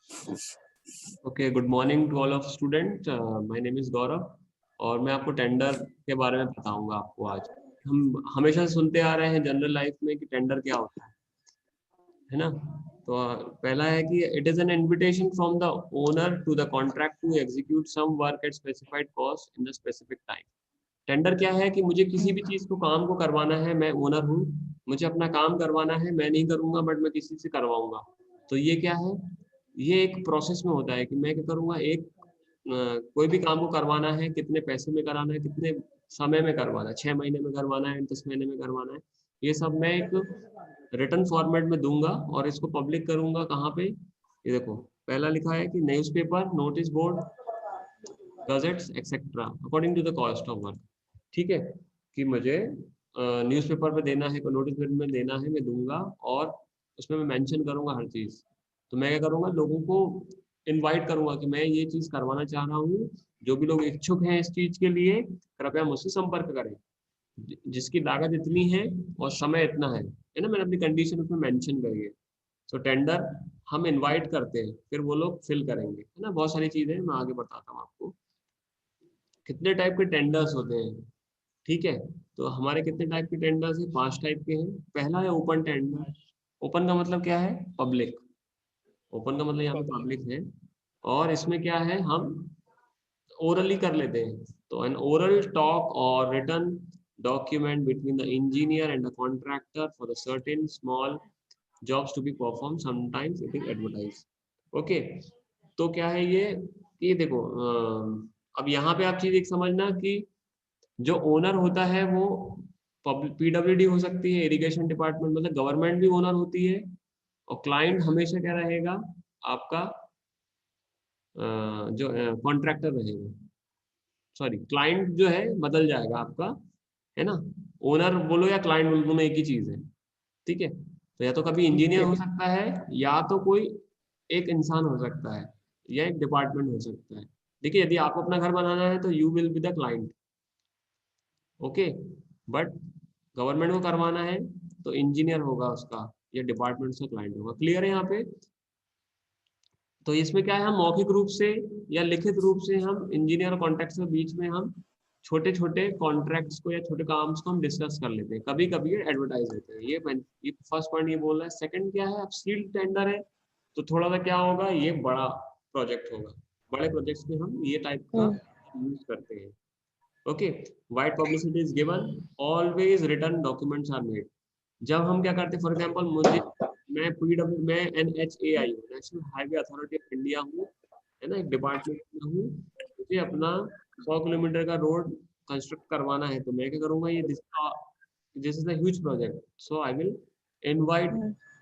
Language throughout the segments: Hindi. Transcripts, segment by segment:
Okay, good morning to all of student. My name is Gaurav और मैं आपको टेंडर के बारे में बताऊंगा आपको आज। हम हमेशा सुनते आ रहे हैं जनरल लाइफ में कि टेंडर क्या होता है ना। तो पहला है कि it is an invitation from the owner to the contract to execute some work at specified cost in the specific time. Tender क्या है कि मुझे किसी भी चीज को काम को करवाना है, मैं ओनर हूँ, मुझे अपना काम करवाना है, मैं नहीं करूंगा बट मैं किसी से करवाऊंगा। तो ये क्या है, ये एक प्रोसेस में होता है कि मैं क्या करूंगा, एक कोई भी काम को करवाना है, कितने पैसे में कराना है, कितने समय में करवाना है, 6 महीने में करवाना है, 10 महीने में करवाना है, ये सब मैं एक रिटर्न फॉर्मेट में दूंगा और इसको पब्लिक करूंगा। कहाँ पे, ये देखो, पहला लिखा है कि newspaper, notice board, gazettes etcetera according to the cost of work. ठीक है, कि मुझे न्यूज़पेपर पे देना है, नोटिस बोर्ड में देना है, मैं दूंगा और उसमें मैं मेंशन करूंगा हर चीज। तो मैं क्या करूंगा, लोगों को इनवाइट करूंगा कि मैं ये चीज करवाना चाह रहा हूँ, जो भी लोग इच्छुक हैं इस चीज के लिए कृपया मुझसे संपर्क करें, जिसकी लागत इतनी है और समय इतना है ना। मैंने अपनी कंडीशन उसमें मेंशन करी है। सो टेंडर हम इनवाइट करते हैं, फिर वो लोग फिल करेंगे, है ना। बहुत सारी चीजें मैं आगे बताता हूँ आपको। कितने टाइप के टेंडर्स होते हैं, ठीक है। तो हमारे कितने टाइप के टेंडर्स हैं, 5 टाइप के हैं। पहला है ओपन टेंडर। ओपन का मतलब क्या है, पब्लिक। ओपन का मतलब यहाँ पे पब्लिक। पब्लिक है। और इसमें क्या है, हम ओरली कर लेते हैं। तो एन ओरल टॉक और written document between the engineer and the contractor for the certain small jobs to be performed, sometimes it is advertised. Okay, तो क्या है ये देखो, अब यहाँ पे आप चीज एक समझना कि जो ओनर होता है वो पीडब्ल्यूडी हो सकती है, इरिगेशन डिपार्टमेंट, मतलब गवर्नमेंट भी ओनर होती है। और क्लाइंट हमेशा क्या रहेगा, आपका जो कॉन्ट्रैक्टर रहेगा। सॉरी, क्लाइंट जो है बदल जाएगा आपका, है ना। ओनर बोलो या क्लाइंट बोलो, दोनों एक ही चीज है। ठीक है, तो या तो कभी ठीक इंजीनियर है। हो सकता है, या तो कोई एक इंसान हो सकता है, या एक डिपार्टमेंट हो सकता है। देखिए, यदि आपको अपना घर बनाना है तो you will be the client, okay. But government को करवाना है तो इंजीनियर होगा उसका, या डिपार्टमेंट से क्लाइंट होगा। क्लियर है यहाँ पे। तो इसमें क्या है, हम मौखिक रूप से या लिखित रूप से हम इंजीनियर और कॉन्ट्रैक्ट्स के बीच में हम छोटे छोटे कॉन्ट्रैक्ट्स को या छोटे काम्स को हम डिस्कस कर लेते हैं। कभी कभी ये एडवर्टाइज होते हैं। ये फर्स्ट पॉइंट ये बोल रहा है। सेकंड क्या है, अब सील्ड टेंडर है, तो थोड़ा सा क्या होगा, ये बड़ा प्रोजेक्ट होगा। बड़े प्रोजेक्ट्स में हम ये टाइप का यूज करते हैं। Okay, wide publicity is given, always return documents are made. जब हम क्या करते हैं, फॉर एग्जांपल मुझे, मैं पीडब्ल्यू, मैं NHAI हूँ, national highway authority of India हूँ, है ना, एक डिपार्टमेंट में हूँ। मुझे अपना 100 किलोमीटर का रोड कंस्ट्रक्ट करवाना है, तो मैं क्या करूंगा, ये this is a huge project, so I will invite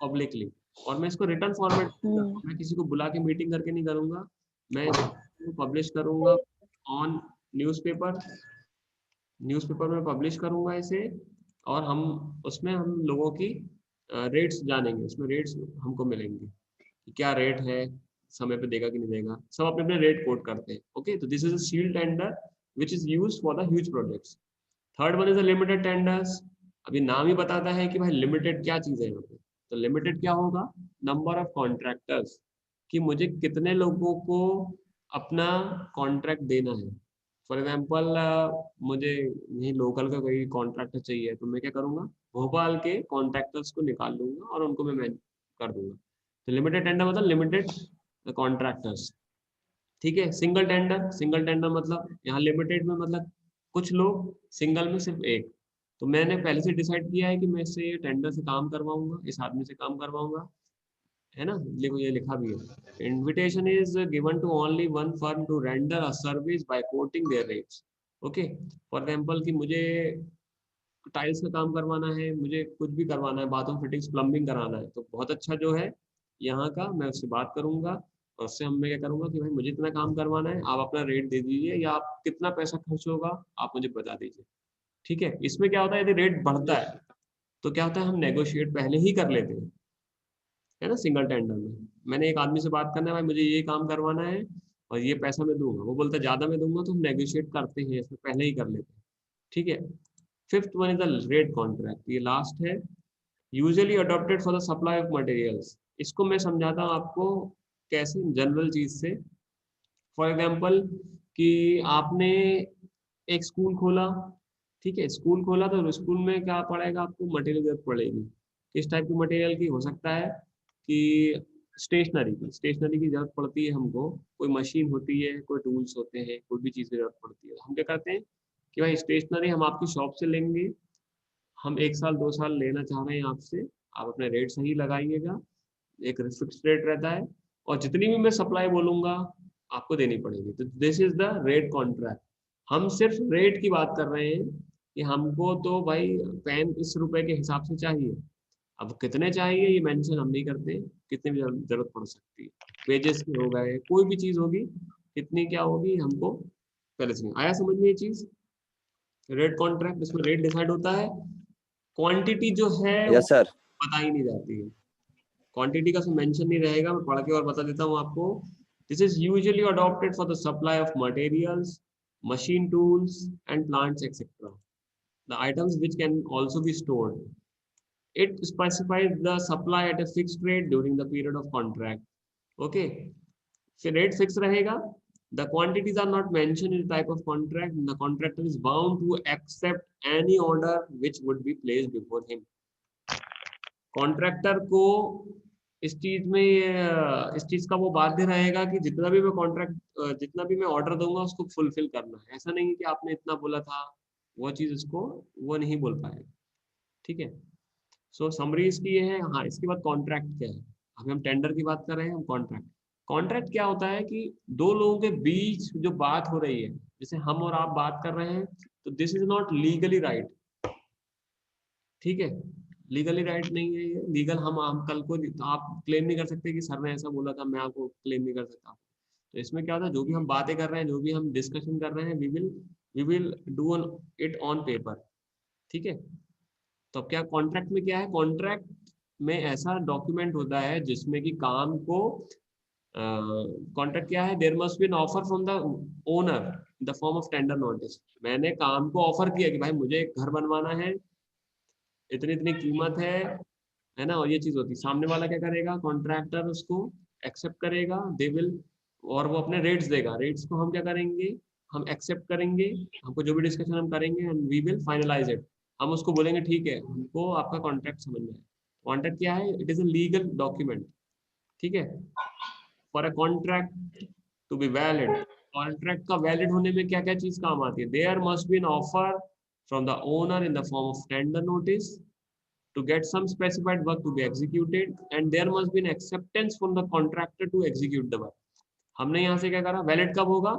publicly. और मैं इसको रिटर्न फॉर्मेट करूंगा, मैं किसी को बुला के मीटिंग करके नहीं करूंगा। मैं इसको पब्लिश करूंगा ऑन न्यूज़पेपर, न्यूज़पेपर में पब्लिश करूंगा इसे। और हम उसमें हम लोगों की रेट्स जानेंगे, उसमें रेट्स हमको मिलेंगे कि क्या रेट है, समय पे देगा कि नहीं देगा, सब अपने अपने रेट कोट करते हैं। ओके, तो this is a sealed tender which is use for the huge projects. Third one is a limited tenders. अभी नाम ही बताता है कि भाई लिमिटेड क्या चीज है यहाँ पे। तो लिमिटेड क्या होगा, नंबर ऑफ कॉन्ट्रैक्टर्स, कि मुझे कितने लोगों को अपना कॉन्ट्रैक्ट देना है। फॉर एग्जाम्पल, मुझे यही लोकल का कोई कॉन्ट्रैक्टर चाहिए, तो मैं क्या करूंगा, भोपाल के कॉन्ट्रैक्टर्स को निकाल लूंगा और उनको मैं कर दूंगा। तो लिमिटेड टेंडर मतलब लिमिटेड कॉन्ट्रैक्टर्स। ठीक है। सिंगल टेंडर, सिंगल टेंडर मतलब यहाँ लिमिटेड में मतलब कुछ लोग, सिंगल में सिर्फ एक। तो मैंने पहले से डिसाइड किया है कि मैं इससे टेंडर से काम करवाऊंगा, इस आदमी से काम करवाऊंगा, है ना। देखो ये लिखा भी है, invitation is given to only one firm to render a service by quoting their rates. Okay, for example कि मुझे टाइल्स का काम करवाना है, मुझे कुछ भी करवाना है, बाथरूम फिटिंग्स, प्लम्बिंग कराना है, तो बहुत अच्छा जो है यहाँ का, मैं उससे बात करूंगा और उससे हम मैं क्या करूंगा कि भाई मुझे इतना काम करवाना है, आप अपना रेट दे दीजिए, या आप कितना पैसा खर्च होगा आप मुझे बता दीजिए। ठीक है। इसमें क्या होता है, यदि रेट बढ़ता है तो क्या होता है, हम नेगोशिएट पहले ही कर लेते हैं, है ना। सिंगल टेंडर में मैंने एक आदमी से बात करना है, भाई मुझे ये काम करवाना है और ये पैसा मैं दूंगा, वो बोलता है ज्यादा मैं दूंगा, तो हम नेगोशिएट करते हैं, इसमें पहले ही कर लेते हैं। ठीक है। Fifth one is the rate contract, ये लास्ट है। Usually adopted for the supply of materials. इसको मैं समझाता हूँ आपको, कैसे, जनरल चीज से। फॉर एग्जाम्पल कि आपने एक स्कूल खोला, ठीक है, स्कूल खोला तो स्कूल में क्या पड़ेगा, आपको मटेरियल जरूरत पड़ेगी। किस टाइप की मटेरियल की हो सकता है कि स्टेशनरी की जरूरत पड़ती है हमको, कोई मशीन होती है, कोई टूल्स होते हैं, कोई भी चीज़ की जरूरत पड़ती है। हम क्या करते हैं कि भाई स्टेशनरी हम आपकी शॉप से लेंगे, हम 1 साल 2 साल लेना चाह रहे हैं आपसे, आप अपने रेट सही लगाइएगा, एक फिक्स रेट रहता है, और जितनी भी मैं सप्लाई बोलूंगा आपको देनी पड़ेगी। तो this is the rate contract. हम सिर्फ रेट की बात कर रहे हैं कि हमको तो भाई पेन इस रुपए के हिसाब से चाहिए। अब कितने चाहिए ये मेंशन हम नहीं करते, कितनी भी जरूरत पड़ सकती है, पेजेस के हो गए, कोई भी चीज होगी, कितनी क्या होगी हमको पहले से आया समझ में ये चीज। रेट कॉन्ट्रैक्ट, इसमें रेट डिसाइड होता है, क्वांटिटी जो है वो यस सर। पता ही नहीं जाती है, क्वांटिटी का मेंशन नहीं रहेगा। मैं पढ़ के और बता देता हूँ आपको। This is usually adopted for the supply of materials, machine tools and plants etcetera, the items which can also be stored. It specifies the supply at a fixed rate during the period of contract. Okay, फिर रेट फिक्स रहेगा। The quantities are not mentioned in the type of contract. The contractor is bound to accept any order which would be placed before him. Contractor को इस चीज में इस चीज का वो बाध्य रहेगा कि जितना भी मैं कॉन्ट्रैक्ट जितना भी मैं ऑर्डर दूंगा उसको फुलफिल करना है। ऐसा नहीं है कि आपने इतना बोला था वो चीज इसको वो नहीं बोल पाएगा। ठीक है, सो समरी इसकी ये है। हाँ, इसके बाद कॉन्ट्रैक्ट क्या है, अभी हम टेंडर की बात कर रहे हैं, हम कॉन्ट्रैक्ट। कॉन्ट्रैक्ट क्या होता है कि दो लोगों के बीच जो बात हो रही है, जैसे हम और आप बात कर रहे हैं, तो this is not legally right. ठीक है, लीगली राइट नहीं है ये लीगल। हम कल को तो आप क्लेम नहीं कर सकते कि सर ने ऐसा बोला था, मैं आपको क्लेम नहीं कर सकता। तो इसमें क्या होता है, जो भी हम बातें कर रहे हैं, जो भी हम डिस्कशन कर रहे हैं, we will do it on paper. ठीक है, तो अब क्या कॉन्ट्रैक्ट में क्या है, कॉन्ट्रैक्ट में ऐसा डॉक्यूमेंट होता है जिसमें कि काम को कॉन्ट्रैक्ट क्या है, there must be an offer from the owner in the form of tender notice. मैंने काम को ऑफर किया कि भाई मुझे एक घर बनवाना है, इतनी इतनी कीमत है ना, और ये चीज होती है। सामने वाला क्या करेगा, कॉन्ट्रैक्टर उसको एक्सेप्ट करेगा, दे विल, और वो अपने रेट्स देगा। रेट्स को हम क्या करेंगे, हम एक्सेप्ट करेंगे, हमको जो भी डिस्कशन हम करेंगे and we will finalise it. हम उसको बोलेंगे ठीक है, हमको आपका कॉन्ट्रैक्ट समझ में आया। कॉन्ट्रैक्ट क्या है, it is a legal document. ठीक है, for a contract to be valid, contract का वैलिड होने में क्या क्या चीज काम आती है, there must be an offer from the owner in the form of tender notice to get some specified work to be executed, and there must be an acceptance from the contractor to execute the work. हमने यहाँ से क्या करा, वैलिड कब होगा,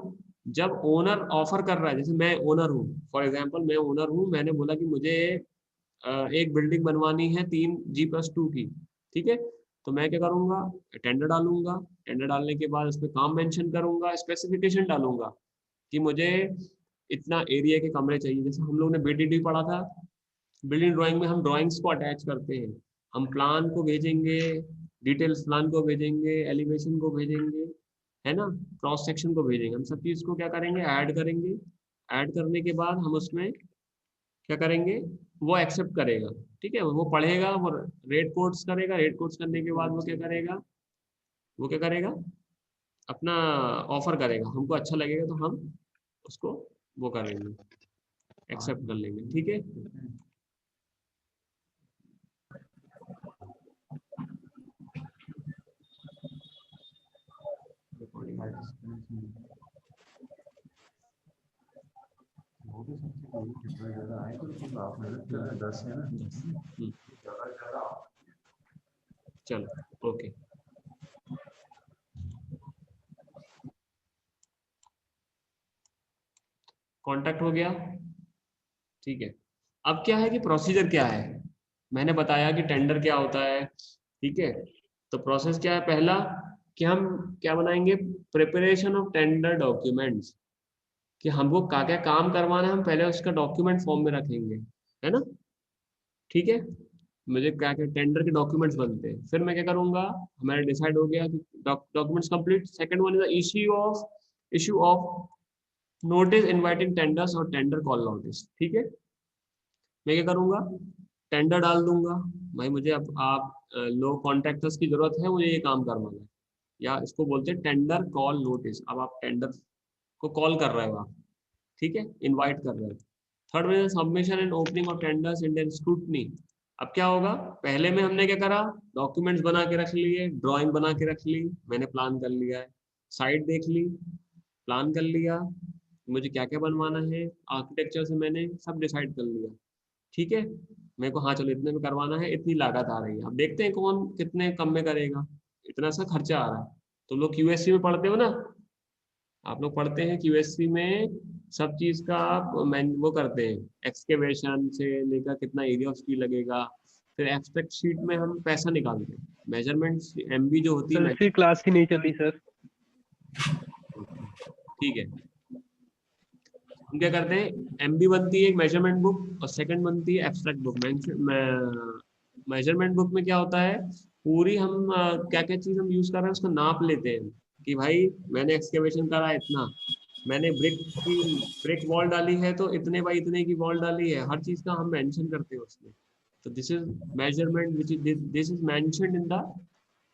जब ओनर ऑफर कर रहा है। जैसे मैं ओनर हूँ, फॉर एग्जांपल मैं ओनर हूँ, मैंने बोला कि मुझे एक बिल्डिंग बनवानी है 3G+2 की। ठीक है, तो मैं क्या करूंगा, टेंडर डालूंगा, टेंडर डालने के बाद उसमें काम मेंशन करूंगा, स्पेसिफिकेशन डालूंगा कि मुझे इतना एरिया के कमरे चाहिए। जैसे हम लोग ने BDD पढ़ा था, बिल्डिंग ड्राइंग में हम ड्राइंग्स को अटैच करते हैं, हम प्लान को भेजेंगे, डिटेल्स प्लान को भेजेंगे, एलिवेशन को भेजेंगे, है ना, क्रॉस सेक्शन को भेजेंगे। हम सब चीज को क्या करेंगे, ऐड करेंगे। ऐड करने के बाद हम उसमें क्या करेंगे, वो एक्सेप्ट करेगा। ठीक है, वो पढ़ेगा, वो रेट कोड्स करेगा, रेट कोड्स करने के बाद वो क्या करेगा, वो क्या करेगा, अपना ऑफर करेगा। हमको अच्छा लगेगा तो हम उसको वो करेंगे, एक्सेप्ट कर लेंगे। ठीक है, चलो ओके। कांटेक्ट हो गया। ठीक है, अब क्या है कि प्रोसीजर क्या है, मैंने बताया कि टेंडर क्या होता है। ठीक है, तो प्रोसेस क्या है, पहला कि हम क्या बनाएंगे, प्रिपरेशन ऑफ टेंडर डॉक्यूमेंट्स, कि हमको क्या क्या काम करवाना है, हम पहले उसका डॉक्यूमेंट फॉर्म में रखेंगे, है ना। ठीक है, मुझे क्या क्या टेंडर के डॉक्यूमेंट्स बनते हैं, फिर मैं क्या करूंगा, हमारा डिसाइड हो गया कि documents complete. Second one is issue of notice inviting tenders और टेंडर कॉल नोटिस। ठीक है, मैं क्या करूंगा, टेंडर डाल दूंगा, भाई मुझे अब आप लोग कॉन्ट्रैक्टर्स की जरूरत है, मुझे ये काम करवाना है। या इसको बोलते हैं टेंडर कॉल नोटिस। अब आप टेंडर को कॉल कर रहे हो आप, ठीक है, इनवाइट कर रहे हो। थर्ड में submission and opening of tenders and scrutiny. अब क्या होगा, पहले में हमने क्या करा, डॉक्यूमेंट्स बना के रख लिए, ड्राइंग बना के रख ली, मैंने प्लान कर लिया है, साइट देख ली, प्लान कर लिया, मुझे क्या क्या बनवाना है, आर्किटेक्चर से मैंने सब डिसाइड कर लिया, ठीक है, मेरे को हाँ चलो इतने में करवाना है, इतनी लागत आ रही है, अब देखते हैं कौन कितने कम में करेगा, इतना सा खर्चा आ रहा है। तो लोग क्यूएससी में पढ़ते हो ना, आप लोग पढ़ते हैं क्यूएससी में, सब चीज का आप वो करते हैं, एक्सकेवेशन से लेकर कितना एरिया उसकी लगेगा, फिर एब्स्ट्रैक्ट शीट में हम पैसा निकालते हैं, मेजरमेंट्स एमबी जो होती सर है। इसकी क्लास ही नहीं चली सर। ठीक है, हम क्या करते हैं, एमबी बनती है एक मेजरमेंट बुक और सेकंड बनती है एब्स्ट्रैक्ट बुक। मेजरमेंट बुक में क्या होता है, पूरी हम क्या क्या चीज हम यूज कर रहे हैं उसको नाप लेते हैं, कि भाई मैंने एक्सकेवेशन करा है इतना, मैंने ब्रिक की ब्रिक वॉल डाली है तो इतने बाई इतने की वॉल डाली है, हर चीज का हम मेंशन करते हैं उसमें। तो this is measurement which is this is mentioned in the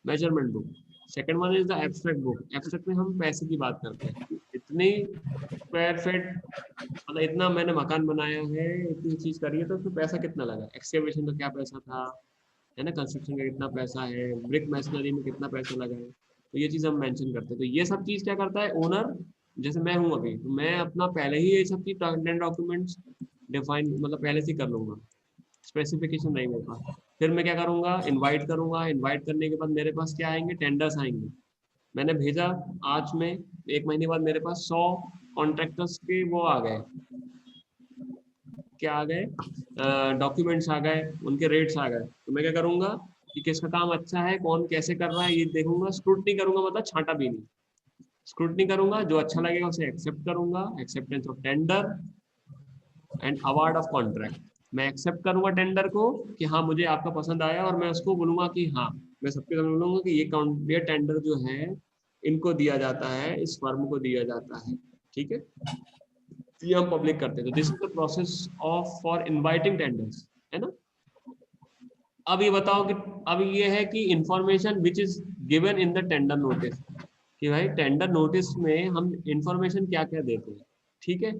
measurement book. Second one is the abstract book. Abstract में हम पैसे की बात करते हैं, इतनी स्क्वायर फीट, मतलब इतना मैंने मकान बनाया है, इतनी चीज करी है, तो उसमें पैसा कितना लगा, एक्सकेवेशन का क्या पैसा था, है ना, कंस्ट्रक्शन का कितना पैसा है, ब्रिक मशीनरी में कितना पैसा लगा है, तो ये चीज़ हम मेंशन करते हैं। तो ये सब चीज़ क्या करता है ओनर, जैसे मैं हूँ अभी, तो मैं अपना पहले ही ये सब चीज डॉक्यूमेंट्स डिफाइन, मतलब पहले से ही कर लूंगा, स्पेसिफिकेशन नहीं मेरे पास। फिर मैं क्या करूंगा, इनवाइट करूंगा, इनवाइट करने के बाद मेरे पास क्या आएंगे, टेंडर्स आएंगे। मैंने भेजा, आज में 1 महीने बाद मेरे पास 100 कॉन्ट्रैक्टर्स के वो आ गए, क्या आ गए, डॉक्यूमेंट्स आ गए, उनके रेट्स आ गए। तो मैं क्या करूंगा कि किसका काम अच्छा है, कौन कैसे कर रहा है, ये देखूंगा, स्क्रूटनी करूंगा, मतलब छांटा भी नहीं, स्क्रूटनी करूंगा, जो अच्छा लगेगा उसे एक्सेप्ट करूंगा, acceptance of tender and award of contract. मैं एक्सेप्ट करूंगा टेंडर को कि हाँ मुझे आपका पसंद आया, और मैं उसको बोलूंगा कि हाँ, मैं सबके सामने बोलूंगा कि ये टेंडर जो है इनको दिया जाता है, इस फर्म को दिया जाता है, ठीक है, ये हम पब्लिक करते हैं। तो this is the process of for inviting tenders, है ना। अब ये बताओ कि अब ये है कि information which is given in the tender notice, कि भाई टेंडर नोटिस में हम इंफॉर्मेशन क्या क्या देते हैं, ठीक है।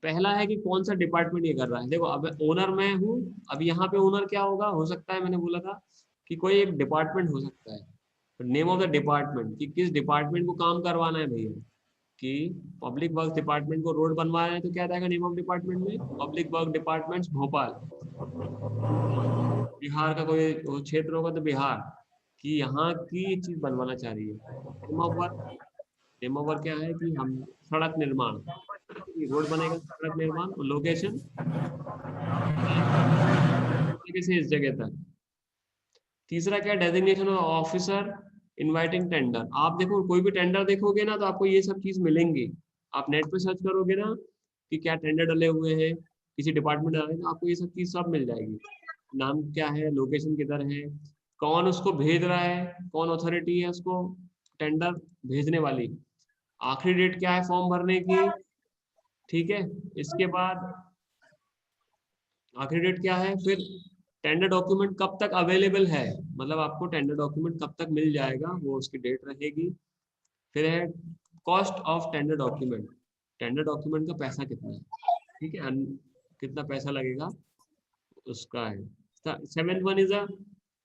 पहला है कि कौन सा डिपार्टमेंट ये कर रहा है, देखो अब ओनर मैं हूँ, अब यहाँ पे ओनर क्या होगा, हो सकता है मैंने बोला था कि कोई एक डिपार्टमेंट हो सकता है, नेम ऑफ द डिपार्टमेंट, कि किस डिपार्टमेंट को काम करवाना है भैया, कि पब्लिक वर्क डिपार्टमेंट को रोड बनवाना है, तो क्या रहेगा नेम ऑफ डिपार्टमेंट में, public work departments Bhopal, Bihar का कोई वो क्षेत्र होगा तो बिहार, कि यहाँ की चीज बनवाना चाह रही है। Name of work, name of work क्या है कि हम सड़क निर्माण, रोड बनेगा, सड़क निर्माण, और लोकेशन से इस जगह तक। तीसरा क्या, designation of officer inviting tender. आप देखो कोई भी टेंडर देखोगे ना तो आपको ये सब चीज मिलेंगी, आप नेट पे सर्च करोगे ना कि क्या टेंडर डले हुए हैं, किसी डिपार्टमेंट डाले, तो आपको ये सब चीज सब मिल जाएगी। नाम क्या है, लोकेशन किधर है, कौन उसको भेज रहा है, कौन अथॉरिटी है उसको टेंडर भेजने वाली, आखिरी डेट क्या है फॉर्म भरने की, ठीक है, इसके बाद आखिरी डेट क्या है, फिर टेंडर डॉक्यूमेंट कब तक अवेलेबल है, मतलब आपको टेंडर डॉक्यूमेंट कब तक मिल जाएगा, वो उसकी डेट रहेगी। फिर है cost of tender document, tender document का पैसा कितना है, ठीक है, कितना पैसा लगेगा उसका है। Seventh one is a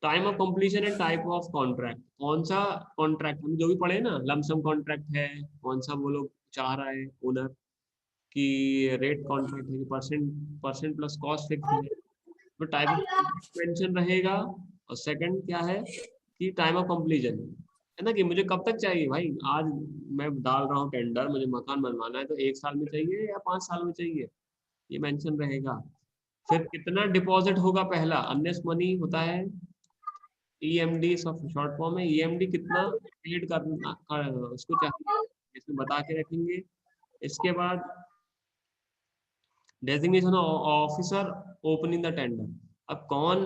time of completion and type of contract, कौन सा कॉन्ट्रैक्ट, हम जो भी पढ़े ना, लमसम कॉन्ट्रैक्ट है, कौन सा वो लोग चाह रहा है ओनर, कि रेट कॉन्ट्रैक्ट है, percent percent plus cost fix है, तो टाइप ऑफ कॉन्ट्रैक्ट मेंशन रहेगा। और सेकंड क्या है कि टाइम ऑफ कंप्लीशन, है ना, कि मुझे कब तक चाहिए भाई, आज मैं डाल रहा हूँ टेंडर, मुझे मकान बनवाना है, तो 1 साल में चाहिए या 5 साल में चाहिए, ये मेंशन रहेगा। फिर कितना डिपॉजिट होगा, पहला अर्नेस्ट मनी होता है, ईएमडी शॉर्ट फॉर्म है, ईएमडी कितना पेड करना उसको चाहिए, इसमें बता के रखेंगे। इसके बाद designation officer opening the tender, अब कौन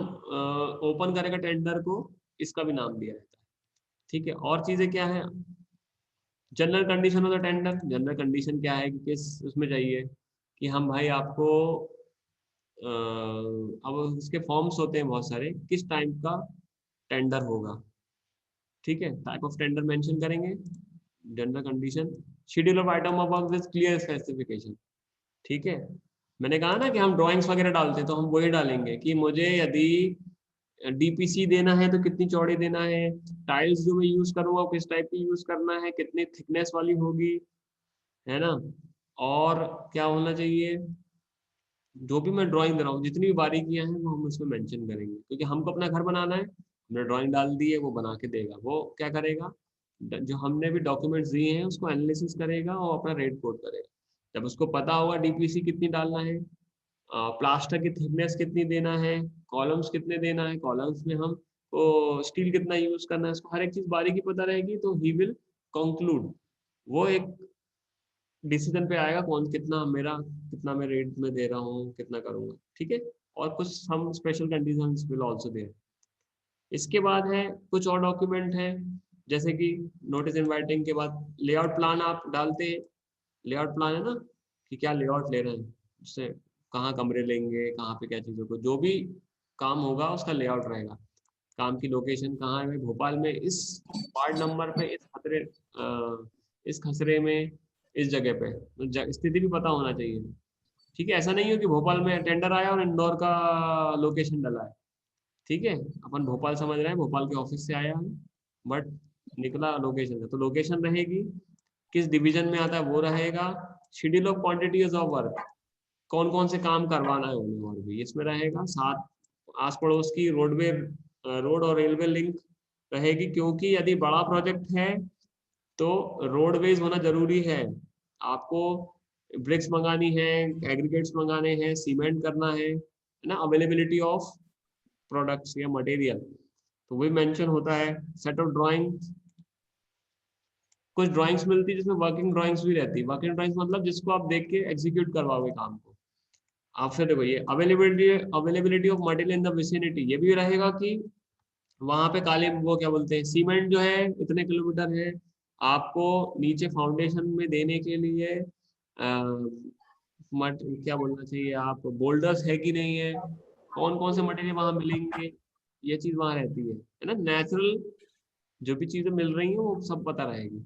ओपन करेगा टेंडर को, इसका भी नाम दिया रहता है, ठीक है। और चीजें क्या है, general condition of the tender, general condition क्या है कि किस उसमें चाहिए, कि हम भाई आपको अब इसके फॉर्म्स होते हैं बहुत सारे, किस टाइप का टेंडर होगा, ठीक है, टाइप ऑफ टेंडर मेंशन करेंगे, general condition, schedule of item of work with clear specification. ठीक है, मैंने कहा ना कि हम ड्राइंग्स वगैरह डालते हैं तो हम वही डालेंगे कि मुझे यदि डीपीसी देना है तो कितनी चौड़ी देना है, टाइल्स जो मैं यूज करूंगा किस टाइप की यूज करना है, कितनी थिकनेस वाली होगी, है ना, और क्या होना चाहिए, जो भी मैं ड्राइंग दे रहा हूँ जितनी भी बारीकियां हैं वो हम उसमें मेंशन करेंगे, क्योंकि हमको अपना घर बनाना है, हमने ड्राइंग डाल दी है, वो बना के देगा, वो क्या करेगा, जो हमने भी डॉक्यूमेंट्स दिए हैं उसको एनालिसिस करेगा और अपना रेट कोड करेगा। जब उसको पता होगा डीपीसी कितनी डालना है, प्लास्टर की थिकनेस कितनी देना है, कॉलम्स कितने देना है, कॉलम्स में हम स्टील कितना यूज करना है, उसको हर एक चीज बारीकी पता रहेगी, तो ही विल कंक्लूड, वो एक डिसीजन पे आएगा कौन कितना मेरा, कितना मैं रेट में दे रहा हूँ, कितना करूंगा। ठीक है, और कुछ हम special conditions will also there. इसके बाद है कुछ और डॉक्यूमेंट है, जैसे कि नोटिस इनवाइटिंग के बाद लेआउट प्लान आप डालते हैं, लेआउट प्लान है ना, कि क्या लेआउट ले रहे हैं, उससे कहाँ कमरे लेंगे, कहाँ पे क्या चीज़ों को, जो भी काम होगा उसका लेआउट रहेगा, काम की लोकेशन कहाँ है, भोपाल में इस वार्ड नंबर पे, इस खतरे इस खसरे में, इस जगह पे, तो स्थिति भी पता होना चाहिए। ठीक है, ऐसा नहीं हो कि भोपाल में टेंडर आया और इंदौर का लोकेशन डला है। ठीक है, अपन भोपाल समझ रहे हैं, भोपाल के ऑफिस से आया है, बट निकला लोकेशन से, तो लोकेशन रहेगी, किस डिवीजन में आता है वो रहेगा, schedule of quantities of work, कौन कौन से काम करवाना है उन्हें, और भी इसमें रहेगा, साथ आस पड़ोस की रोडवे, रोड और रेलवे लिंक रहेगी, क्योंकि यदि बड़ा प्रोजेक्ट है तो रोडवेज होना जरूरी है, आपको ब्रिक्स मंगानी है, एग्रीगेट्स मंगाने हैं, सीमेंट करना है ना, अवेलेबिलिटी ऑफ प्रोडक्ट्स या मटेरियल, तो वही मेंशन होता है। सेट ऑफ ड्राइंग, कुछ ड्राइंग्स मिलती है जिसमें वर्किंग ड्राइंग्स भी रहती है, वर्किंग ड्राइंग्स मतलब जिसको आप देख के एग्जीक्यूट करवाओगे काम को। आपसे देखो ये availability of material in the vicinity, ये भी रहेगा कि वहां पे काले वो क्या बोलते हैं, सीमेंट जो है इतने किलोमीटर है, आपको नीचे फाउंडेशन में देने के लिए क्या बोलना चाहिए, आप बोल्डर्स है कि नहीं है, कौन कौन से मटेरियल वहां मिलेंगे, ये चीज वहां रहती है ना, नेचुरल जो भी चीजें मिल रही हैं वो सब पता रहेगी।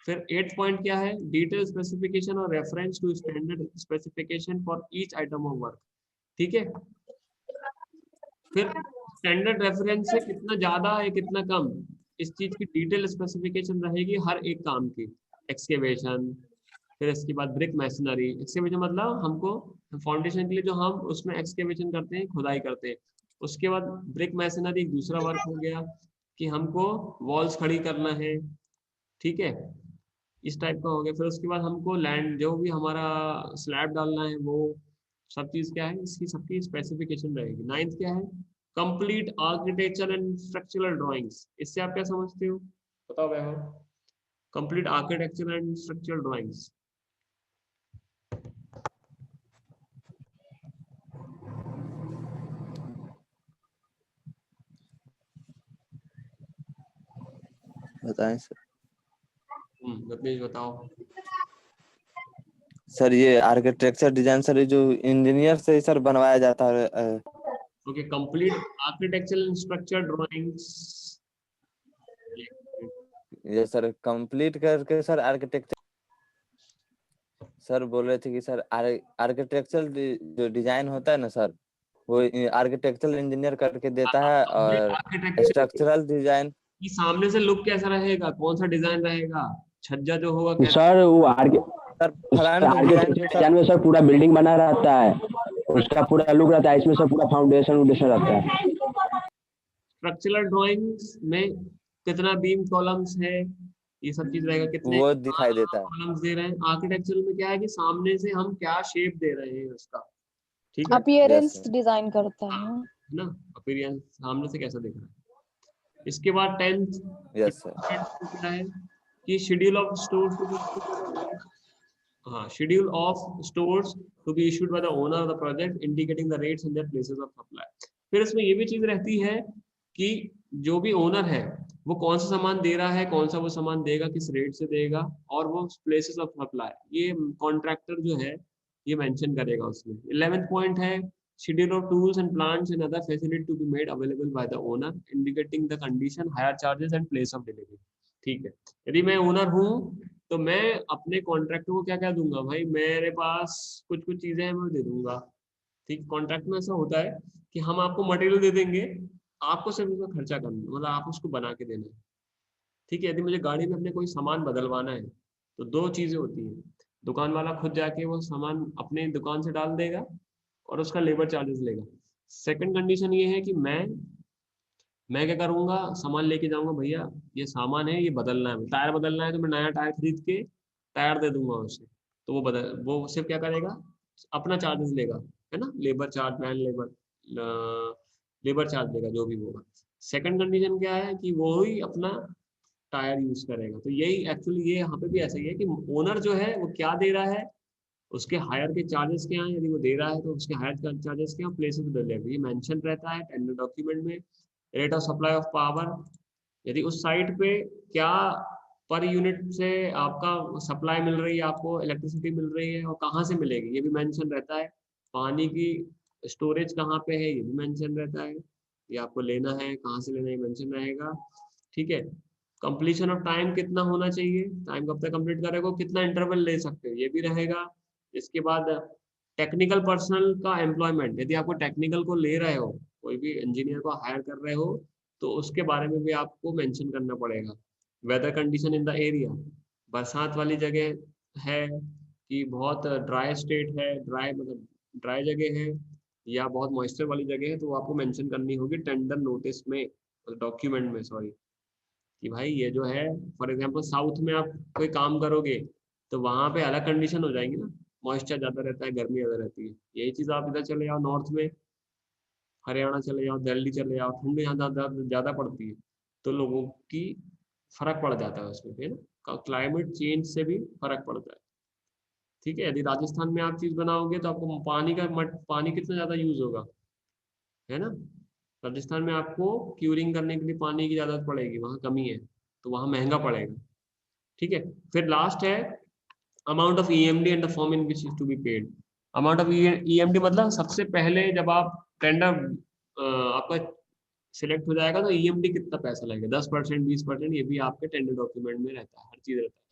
फिर 8 पॉइंट क्या है, डिटेल स्पेसिफिकेशन और reference to standard specification for each item of work. ठीक है, फिर स्टैंडर्ड रेफरेंस से कितना ज्यादा है कितना कम, इस चीज की डिटेल स्पेसिफिकेशन रहेगी हर एक काम की। एक्सकेवेशन, फिर इसके बाद ब्रिक मैसनरी, एक्सकेवेशन मतलब हमको फाउंडेशन के लिए जो हम उसमें एक्सकेवेशन करते हैं, खुदाई करते हैं, उसके बाद ब्रिक मैसनरी एक दूसरा वर्क हो गया कि हमको वॉल्स खड़ी करना है। ठीक है, इस टाइप का हो गया। फिर उसके बाद हमको लैंड जो भी हमारा स्लैब डालना है वो सब चीज क्या है, इसकी सबकी स्पेसिफिकेशन रहेगी। नाइन्थ क्या है, complete architecture and structural drawings, इससे आप क्या समझते हो बताओ Vaibhav, complete architecture and structural drawings. बताएं सर। रत्नेश बताओ। सर ये आर्किटेक्चर डिजाइन सर, ये जो इंजीनियर से सर बनवाया जाता है। Okay, complete architecture and structure drawings, ये सर कंप्लीट करके सर आर्किटेक्चर, सर बोल रहे थे कि सर आर्किटेक्चरल जो डिजाइन होता है ना सर, वो आर्किटेक्चरल इंजीनियर करके देता है, कंप्लीट और आर्किटेक्चर स्ट्रक्चरल डिजाइन की सामने से लुक कैसा रहेगा, कौन सा डिजाइन रहेगा, छज्जा जो होगा कैसा, सर वो सर फ्रंट डिजाइन में डिजाइन में सर पूरा बिल्डिंग बना रहता है, उसका पूरा लुक रहता है, इसमें सर पूरा फाउंडेशन रहता है। स्ट्रक्चरल ड्राइंग्स में कितना बीम कॉलम्स है, ये सब चीज रहेगा, कितने वो दिखाई देता है। कॉलम्स दे रहे हैं। आर्किटेक्चरल में क्या है कि सामने से हम क्या शेप दे रहे हैं उसका। ठीक है, अपीयरेंस डिजाइन करता है ना, अपीयरेंस सामने से कैसा दिख रहा है। इसके बाद 10th यस सर। क्या है कि schedule of stores to be, हाँ, schedule of stores to be issued by the owner of the project indicating the rates and their places of supply. फिर इसमें ये भी चीज रहती है कि जो भी ओनर है वो कौन सा सामान दे रहा है, कौन सा वो सामान देगा, किस रेट से देगा, और वो प्लेसेस ऑफ सप्लाई ये कॉन्ट्रैक्टर जो है ये मेंशन करेगा उसमें। 11th पॉइंट है schedule of tools and plants and other facility to be made available by the owner indicating the condition, hire charges and place of delivery। ठीक है, यदि मैं ओनर हूँ तो मैं अपने कॉन्ट्रैक्टर को क्या क्या दूंगा, भाई मेरे पास कुछ कुछ चीजें हैं मैं दे दूंगा। ठीक, कॉन्ट्रैक्ट में ऐसा होता है कि हम आपको मटेरियल दे देंगे, आपको सिर्फ उसका खर्चा करना है, मतलब आप उसको बना के देना है। ठीक है, यदि मुझे गाड़ी में अपने कोई सामान बदलवाना है तो दो चीजें होती हैं, दुकान वाला खुद जाके वो सामान अपने दुकान से डाल देगा और उसका लेबर चार्जेस लेगा। सेकंड कंडीशन ये है कि मैं क्या करूंगा, सामान लेके जाऊंगा, भैया ये सामान है, ये बदलना है, टायर बदलना है तो मैं नया टायर खरीद के टायर दे दूंगा उसे, तो वो सिर्फ क्या करेगा, अपना चार्जेस लेगा, है ना, labour charge, man labour charge लेगा जो भी होगा। सेकंड कंडीशन क्या है कि वो ही अपना टायर यूज करेगा। तो यही एक्चुअली ये यहाँ पे भी ऐसा ही है कि ओनर जो है वो क्या दे रहा है, उसके हायर के चार्जेस क्या हैं, यदि वो दे रहा है तो उसके हायर चार्जेस क्या, प्लेस ऑफ डिलीवरी ये मेंशन रहता है टेंडर डॉक्यूमेंट में। Rate of supply of power, यदि उस साइट पे क्या पर यूनिट से आपका सप्लाई मिल रही है, आपको इलेक्ट्रिसिटी मिल रही है और कहाँ से मिलेगी ये भी मेंशन रहता है। पानी की स्टोरेज कहाँ पे है ये भी मेंशन रहता है, ये आपको लेना है कहाँ से लेना है मेंशन रहेगा। ठीक है, कंप्लीशन ऑफ टाइम कितना होना चाहिए, टाइम कब तक कंप्लीट करेगा, कितना इंटरवल ले सकते हो ये भी रहेगा। इसके बाद टेक्निकल पर्सनल का एम्प्लॉयमेंट, यदि आपको टेक्निकल को ले रहे हो, कोई भी इंजीनियर को हायर कर रहे हो तो उसके बारे में भी आपको मेंशन करना पड़ेगा। Weather condition in the area, बरसात वाली जगह है कि बहुत ड्राई स्टेट है, ड्राई मतलब ड्राई जगह है या बहुत मॉइस्चर वाली जगह है, तो वो आपको मेंशन करनी होगी टेंडर नोटिस में, डॉक्यूमेंट में सॉरी, कि भाई ये जो है फॉर एग्जांपल साउथ में आप कोई काम करोगे तो वहाँ पे अलग कंडीशन हो जाएगी ना, मॉइस्चर ज़्यादा रहता है, गर्मी ज़्यादा रहती है। यही चीज़ आप इधर चले जाओ नॉर्थ में, हरियाणा चले जाओ, दिल्ली चले जाओ, ठंड यहाँ ज़्यादा पड़ती है तो लोगों की फर्क पड़ जाता है उसमें, है ना, क्लाइमेट चेंज से भी फर्क पड़ता है। ठीक है, यदि राजस्थान में आप चीज़ बनाओगे तो आपको पानी कितना ज़्यादा यूज होगा, है ना, राजस्थान में आपको क्यूरिंग करने के लिए पानी की ज़रूरत पड़ेगी, वहाँ कमी है तो वहाँ महंगा पड़ेगा। ठीक है, फिर लास्ट है amount of EMD and the form in which is to be paid. Amount of EMD मतलब सबसे पहले जब आप टेंडर आपका सिलेक्ट हो जाएगा तो ईएमडी कितना पैसा लगेगा, 10%, 20%, ये भी आपके टेंडर डॉक्यूमेंट में रहता है, हर चीज रहता है।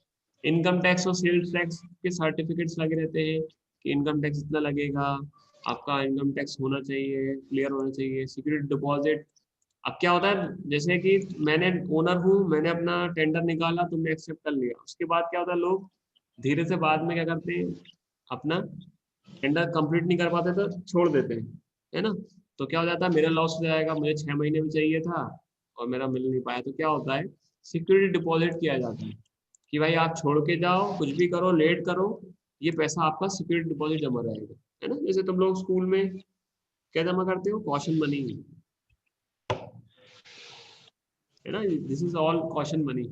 इनकम टैक्स और सेल्स टैक्स के सर्टिफिकेट्स लगे रहते हैं कि इनकम टैक्स इतना लगेगा, आपका इनकम टैक्स होना चाहिए, क्लियर होना चाहिए। सिक्योरिटी डिपॉजिट, अब क्या होता है जैसे कि मैंने ओनर हूँ, मैंने अपना टेंडर निकाला, तुमने एक्सेप्ट कर लिया, उसके बाद क्या होता है लोग धीरे से बाद में क्या करते हैं, अपना टेंडर कंप्लीट नहीं कर पाते तो छोड़ देते हैं, है ना, तो क्या हो जाता है मेरा लॉस हो जाएगा, मुझे 6 महीने में चाहिए था और मेरा मिल नहीं पाया, तो क्या होता है सिक्योरिटी डिपॉजिट किया जाता है कि भाई आप छोड़ के जाओ, कुछ भी करो, लेट करो, ये पैसा आपका सिक्योरिटी डिपॉजिट जमा रहेगा, है ना। जैसे तुम लोग स्कूल में क्या जमा करते हो, कॉशन मनी, है ना, this is all caution money,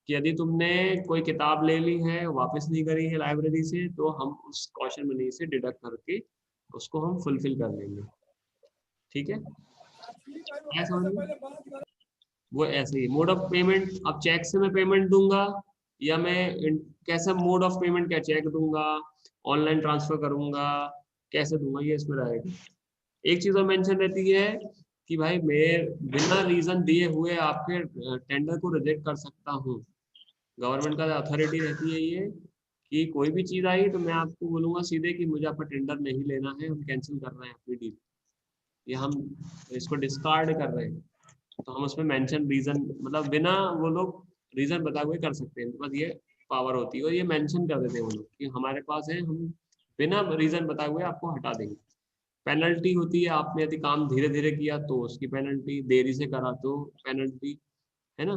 कि यदि तुमने कोई किताब ले ली है वापस नहीं करी है लाइब्रेरी से तो हम उस कॉशन मनी से डिडक्ट करके उसको हम फुलफिल कर लेंगे। ठीक है, क्या समझ में? वो ऐसे ही मोड ऑफ पेमेंट, अब चेक से मैं पेमेंट दूंगा या कैसा मोड ऑफ पेमेंट, क्या चेक दूंगा, ऑनलाइन ट्रांसफर करूंगा, कैसे दूंगा, ये इसमें रहेगा। एक चीज और मेंशन रहती है कि भाई मैं बिना रीजन दिए हुए आपके टेंडर को रिजेक्ट कर सकता हूँ। गवर्नमेंट का अथॉरिटी रहती है ये कि कोई भी चीज आई तो मैं आपको बोलूंगा सीधे कि मुझे आपका टेंडर नहीं लेना है, हम कैंसिल कर रहे हैं अपनी डील, या हम इसको डिस्कार्ड कर रहे हैं, तो हम उसमें मेंशन रीजन, मतलब बिना वो लोग रीजन बताए हुए कर सकते हैं, बस ये पावर होती है, और ये मेंशन कर देते हैं वो लोग कि हमारे पास है, हम बिना रीजन बताए हुए आपको हटा देंगे। पेनल्टी होती है, आपने यदि काम धीरे धीरे किया तो उसकी पेनल्टी, देरी से करा तो पेनल्टी, है ना,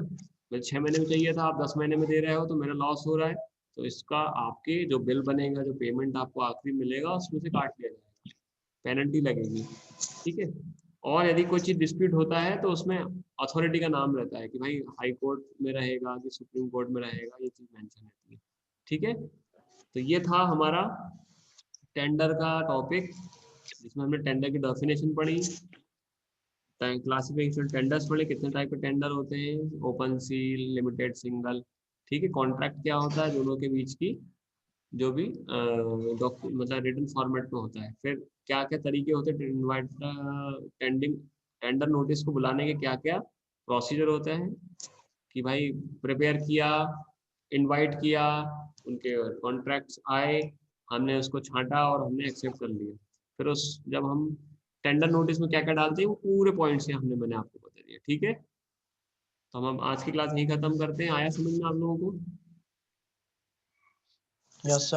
मैं 6 महीने में चाहिए था आप 10 महीने में दे रहे हो तो मेरा लॉस हो रहा है, तो इसका आपके जो बिल बनेगा, जो पेमेंट आपको आखिरी मिलेगा उसमें से काट लिया जाएगा, पेनल्टी लगेगी। ठीक है, और यदि कोई चीज डिस्प्यूट होता है तो उसमें अथॉरिटी का नाम रहता है कि भाई हाई कोर्ट में रहेगा कि सुप्रीम कोर्ट में रहेगा, ये चीज मेंशन रहती है। ठीक है, तो ये था हमारा टेंडर का टॉपिक, जिसमें हमने टेंडर की डेफिनेशन पढ़ी, क्लासिफिकेशन टेंडर्स पढ़े, कितने टाइप के टेंडर होते हैं, ओपन सील, लिमिटेड, सिंगल। ठीक है, कॉन्ट्रैक्ट क्या होता है, दोनों के बीच की जो भी मतलब रिटन फॉर्मेट में होता है। फिर क्या क्या तरीके होते हैं इनवाइट टेंडर नोटिस को बुलाने के, क्या क्या प्रोसीजर होते हैं कि भाई प्रिपेयर किया, इनवाइट किया, उनके कॉन्ट्रैक्ट्स आए, हमने उसको छांटा और हमने एक्सेप्ट कर लिया। फिर उस जब हम टेंडर नोटिस में क्या क्या डालते हैं वो पूरे पॉइंट्स मैंने आपको बता दिया। ठीक है, तो हम आज की क्लास यहीं खत्म करते हैं। आया समझ में आप लोगों को? Yes sir.